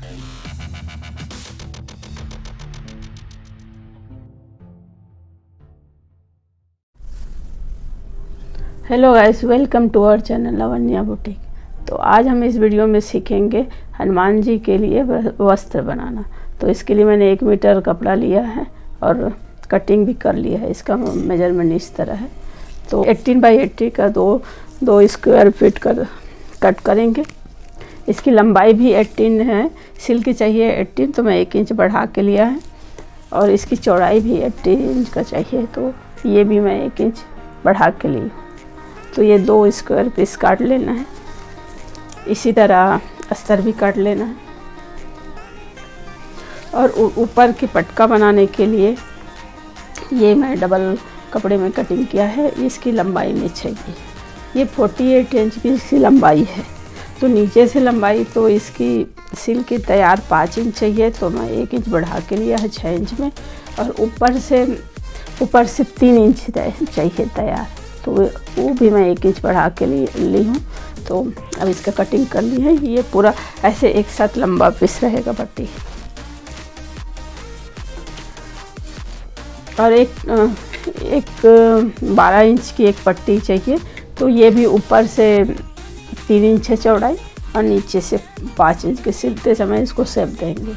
Hello guys, welcome to our channel Lavanya boutique. तो आज हम इस वीडियो में सीखेंगे हनुमान जी के लिए वस्त्र बनाना। तो इसके लिए मैंने 1 मीटर कपड़ा लिया है और कटिंग भी कर लिया है। इसका मेजरमेंट इस तरह है। तो 18 बाई 80 का दो स्क्वायर फीट कट करेंगे। इसकी लंबाई भी 18 है, सिल्क चाहिए 18, तो मैं 1 इंच बढ़ा के लिया है। और इसकी चौड़ाई भी 18 इंच का चाहिए, तो ये भी मैं 1 इंच बढ़ा के ली। तो ये 2 स्क्वायर पीस काट लेना है। इसी तरह अस्तर भी काट लेना है। और ऊपर की पटका बनाने के लिए ये मैं डबल कपड़े में कटिंग किया है। इसकी लंबाई में चाहिए, ये 48 इंच की इसकी लंबाई है। तो नीचे से लंबाई तो इसकी सिल की तैयार 5 इंच चाहिए, तो मैं 1 इंच बढ़ा के लिया है 6 इंच में। और ऊपर से 3 इंच चाहिए तैयार, तो वो भी मैं 1 इंच बढ़ा के ली हूँ। तो अब इसका कटिंग कर ली है। ये पूरा ऐसे एक साथ लंबा पीस रहेगा पट्टी। और एक 12 इंच की एक पट्टी चाहिए। तो ये भी ऊपर से 3 इंच है चौड़ाई और नीचे से 5 इंच के सिलते समय इसको शेप देंगे।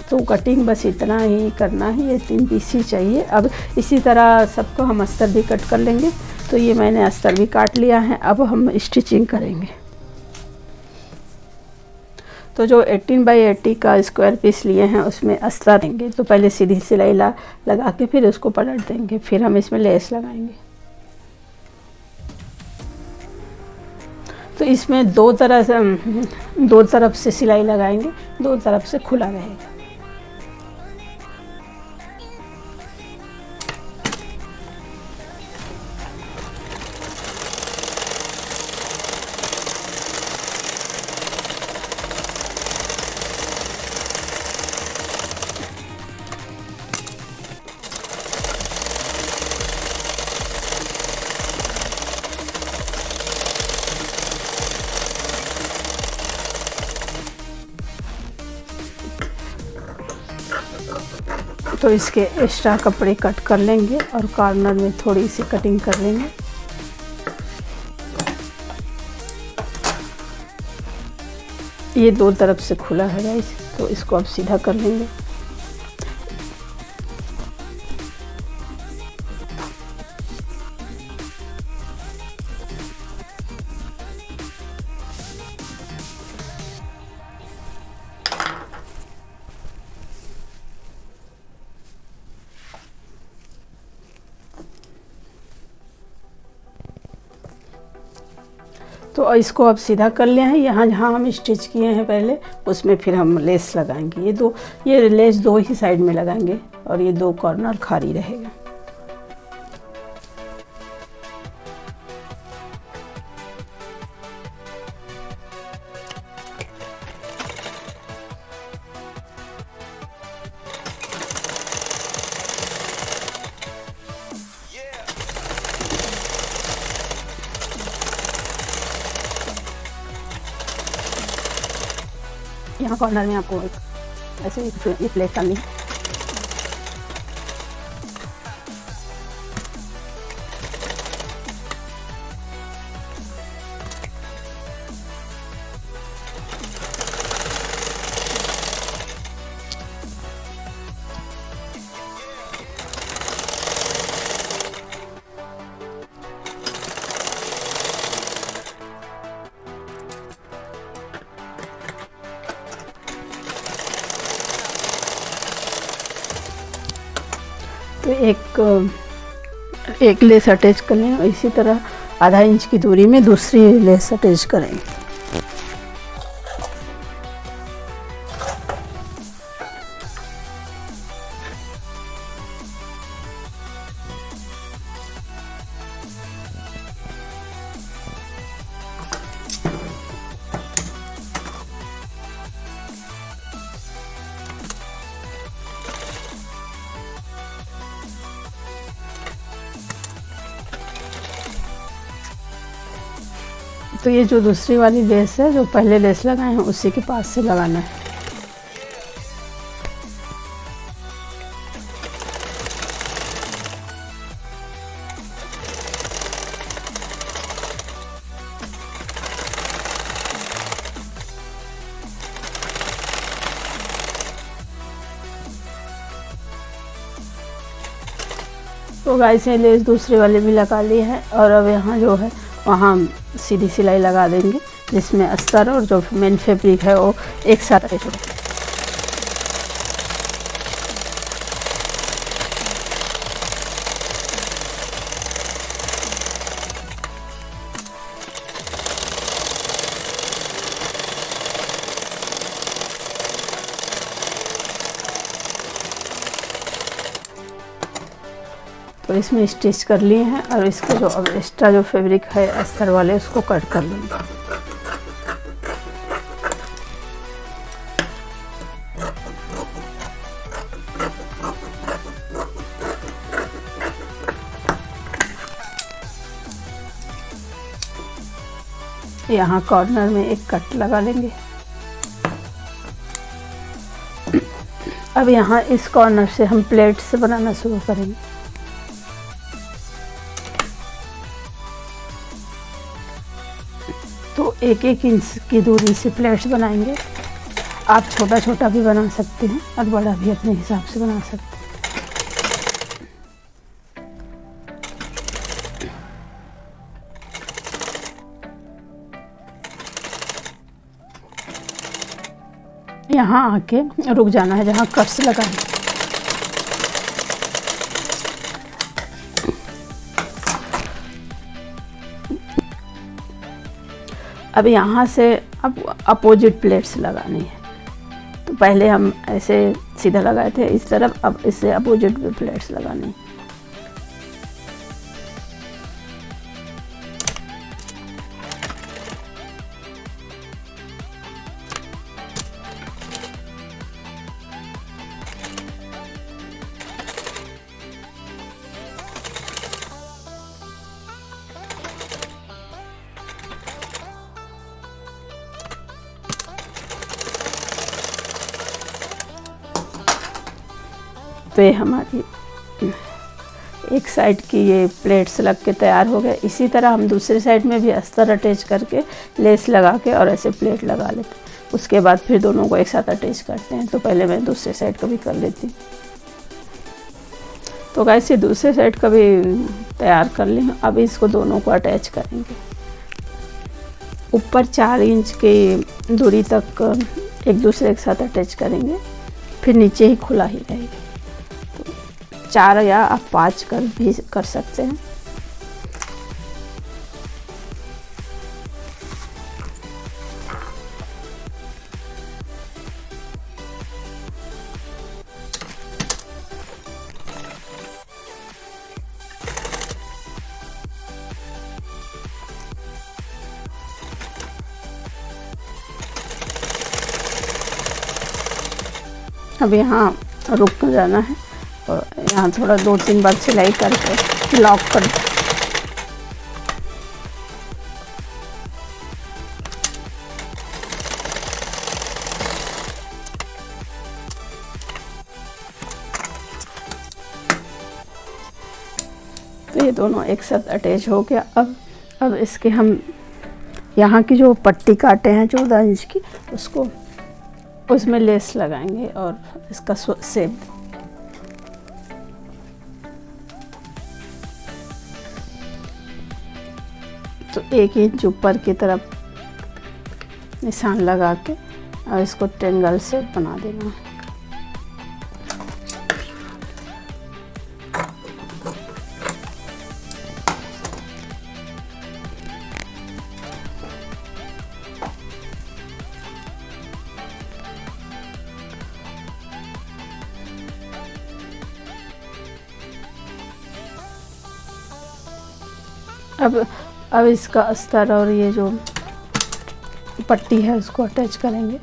तो कटिंग बस इतना ही करना है। ये 3 पीस ही चाहिए। अब इसी तरह सबको हम अस्तर भी कट कर लेंगे। तो ये मैंने अस्तर भी काट लिया है। अब हम स्टिचिंग करेंगे। तो जो 18 बाई 80 का स्क्वायर पीस लिए हैं उसमें अस्तर देंगे। तो पहले सीधी सिलाई लगा के फिर उसको पलट देंगे, फिर हम इसमें लेस लगाएंगे। तो इसमें दो तरफ से सिलाई लगाएंगे, 2 तरफ से खुला रहेगा। तो इसके एक्स्ट्रा कपड़े कट कर लेंगे और कॉर्नर में थोड़ी सी कटिंग कर लेंगे। ये 2 तरफ से खुला है गाइस, तो इसको अब सीधा कर लेंगे। तो इसको अब सीधा कर लिया है। यहाँ जहाँ हम स्टिच किए हैं पहले, उसमें फिर हम लेस लगाएंगे। ये लेस 2 ही साइड में लगाएंगे और ये 2 कॉर्नर खाली रहेगा। यहाँ कॉर्नर में आपको ऐसे ये प्लेट करनी है। तो एक लेस अटैच कर लें। इसी तरह आधा इंच की दूरी में दूसरी लेस अटैच करेंगे। तो ये जो दूसरी वाली लेस है, जो पहले लेस लगाए हैं, उसी के पास से लगाना है। तो गाइस ये लेस दूसरे वाले भी लगा लिए है और अब यहाँ जो है वहाँ सीधी सिलाई लगा देंगे, जिसमें अस्तर और जो मेन फैब्रिक है वो एक साथ अटैच हो। तो इसमें स्टिच कर लिए हैं और इसका जो अब एक्स्ट्रा जो फैब्रिक है अस्तर वाले उसको कट कर लेंगे। यहाँ कॉर्नर में एक कट लगा लेंगे। अब यहाँ इस कॉर्नर से हम प्लेट से बनाना शुरू करेंगे। तो 1-1 इंच की दूरी से प्लेट्स बनाएंगे। आप छोटा छोटा भी बना सकते हैं और बड़ा भी अपने हिसाब से बना सकते हैं। यहाँ आके रुक जाना है जहाँ कट्स लगाए। अब यहाँ से अब अपोजिट प्लेट्स लगानी है। तो पहले हम ऐसे सीधा लगाए थे इस तरफ, अब इससे अपोजिट भी प्लेट्स लगानी है। तो ये हमारी एक साइड की ये प्लेट्स लग के तैयार हो गए। इसी तरह हम दूसरे साइड में भी अस्तर अटैच करके लेस लगा के और ऐसे प्लेट लगा लेते हैं। उसके बाद फिर दोनों को एक साथ अटैच करते हैं। तो पहले मैं दूसरे साइड का भी कर लेती हूँ। तो गाइस ये दूसरे साइड का भी तैयार कर ली। अब इसको दोनों को अटैच करेंगे। ऊपर 4 इंच की दूरी तक एक दूसरे के साथ अटैच करेंगे, फिर नीचे ही खुला ही रहेगा। 4 या आप 5 कर भी कर सकते हैं। अब यहाँ रुक जाना है और यहाँ थोड़ा 2-3 बार सिलाई करके लॉक कर दो। तो ये दोनों एक साथ अटैच हो गया। अब इसके हम यहाँ की जो पट्टी काटे हैं 14 इंच की, उसको उसमें लेस लगाएंगे और इसका शेप। तो 1 इंच ऊपर की तरफ निशान लगा के और इसको ट्रायंगल शेप बना देना। अब इसका अस्तर और ये जो पट्टी है उसको अटैच करेंगे।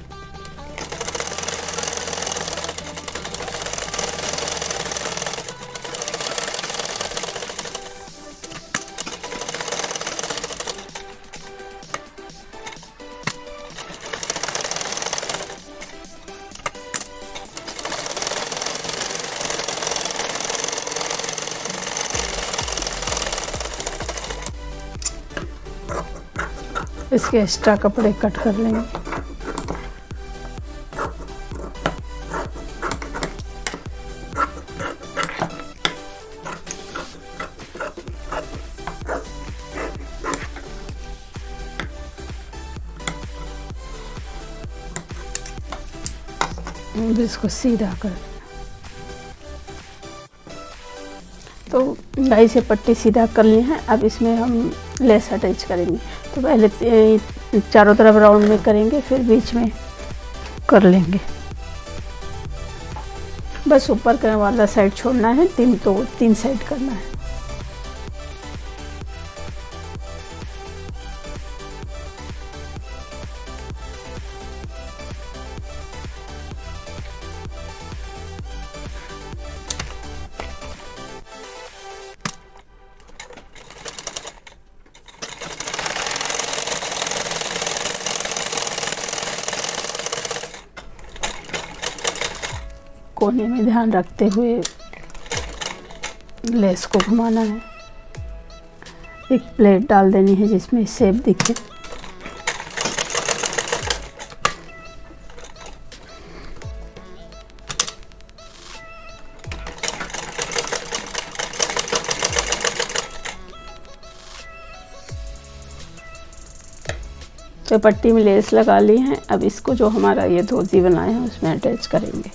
इसके एक्स्ट्रा कपड़े कट कर लेंगे। इसको सीधा कर। तो गाइस ये पट्टी सीधा कर ली है। अब इसमें हम लेस अटैच करेंगे। तो पहले चारों तरफ राउंड में करेंगे, फिर बीच में कर लेंगे। बस ऊपर का वाला साइड छोड़ना है, तीन साइड करना है। कोने में ध्यान रखते हुए लेस को घुमाना है। एक प्लेट डाल देनी है जिसमें शेप दिखे। तो पट्टी में लेस लगा ली है। अब इसको जो हमारा ये धोती बनाए हैं उसमें अटैच करेंगे।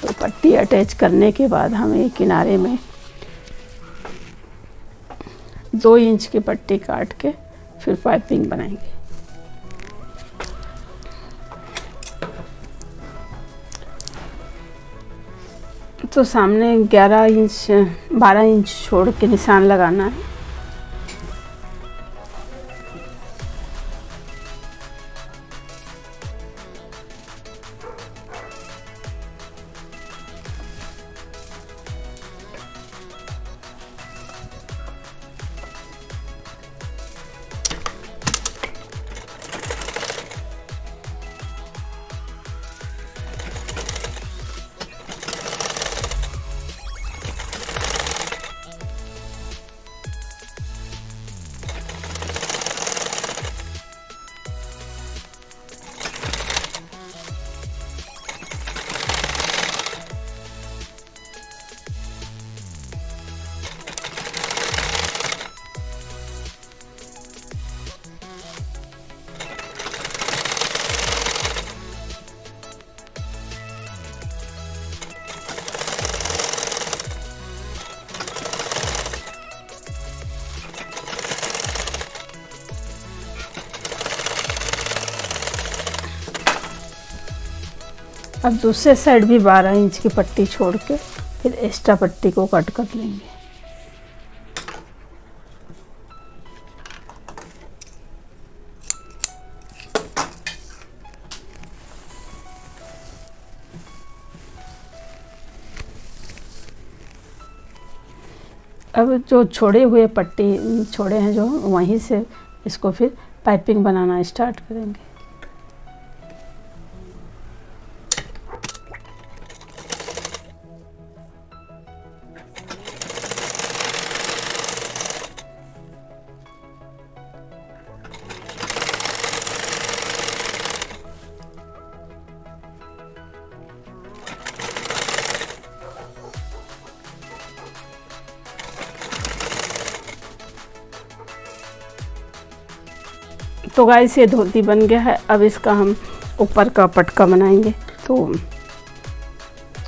तो पट्टी अटैच करने के बाद हम एक किनारे में 2 इंच की पट्टी काट के फिर पाइपिंग बनाएंगे। तो सामने 12 इंच छोड़ के निशान लगाना है। अब दूसरे साइड भी 12 इंच की पट्टी छोड़ के फिर एक्स्ट्रा पट्टी को कट कर लेंगे। अब जो छोड़े हुए पट्टी छोड़े हैं जो वहीं से इसको फिर पाइपिंग बनाना स्टार्ट करेंगे। तो गाइस ये धोती बन गया है। अब इसका हम ऊपर का पटका बनाएंगे। तो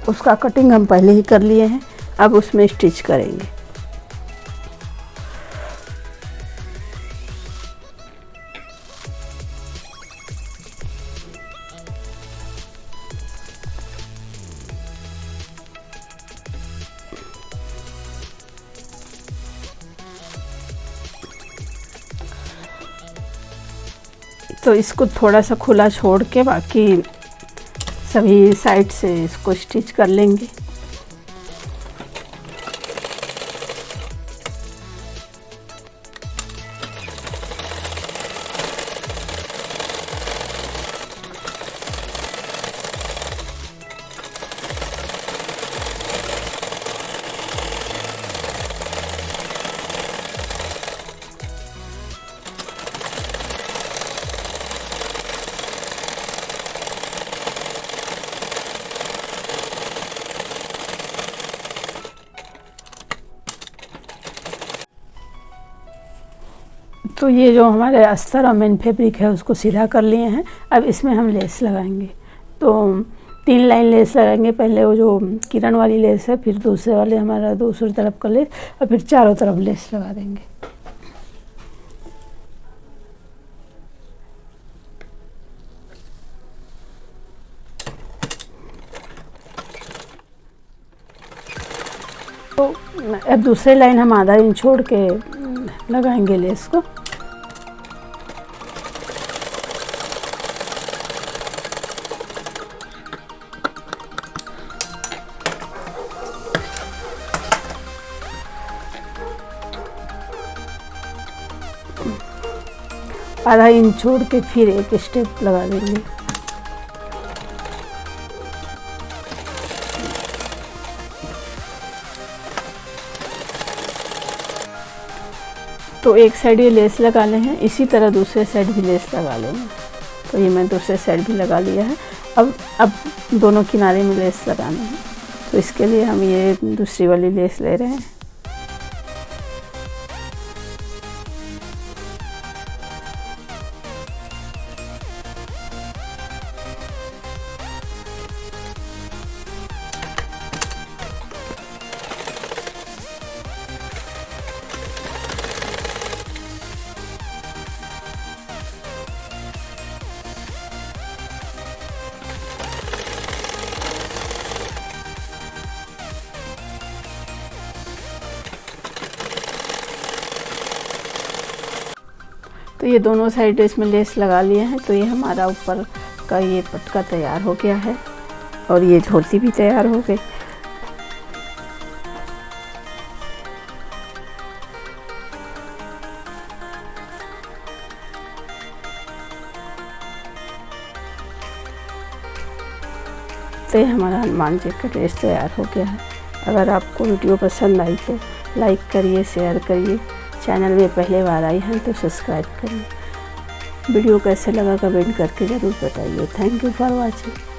उसका कटिंग हम पहले ही कर लिए हैं। अब उसमें स्टिच करेंगे। तो इसको थोड़ा सा खुला छोड़ के बाकी सभी साइड से इसको स्टिच कर लेंगे। तो ये जो हमारे अस्तर और मेन फैब्रिक है उसको सीधा कर लिए हैं। अब इसमें हम लेस लगाएंगे। तो 3 लाइन लेस लगाएंगे। पहले वो जो किरण वाली लेस है, फिर दूसरे वाले हमारा दूसरी तरफ का लेस, और फिर चारों तरफ लेस लगा देंगे। तो अब दूसरी लाइन हम आधा इंच छोड़ के लगाएंगे लेस को। आधा इंच छोड़ के फिर एक स्टेप लगा देंगे। तो एक साइड ये लेस लगा ले हैं, इसी तरह दूसरे साइड भी लेस लगा लेंगे। तो ये मैं दूसरे साइड भी लगा लिया है। अब दोनों किनारे में लेस लगाना है। तो इसके लिए हम ये दूसरी वाली लेस ले रहे हैं। तो ये दोनों साइड इसमें लेस लगा लिए हैं। तो ये हमारा ऊपर का ये पटका तैयार हो गया है और ये धोती भी तैयार हो गई। तो ये हमारा हनुमान जी का ड्रेस तैयार हो गया है। अगर आपको वीडियो पसंद आई तो लाइक करिए, शेयर करिए। चैनल में पहले बार आई हैं तो सब्सक्राइब करिए। वीडियो कैसे लगा कमेंट करके ज़रूर बताइए। Thank you for watching.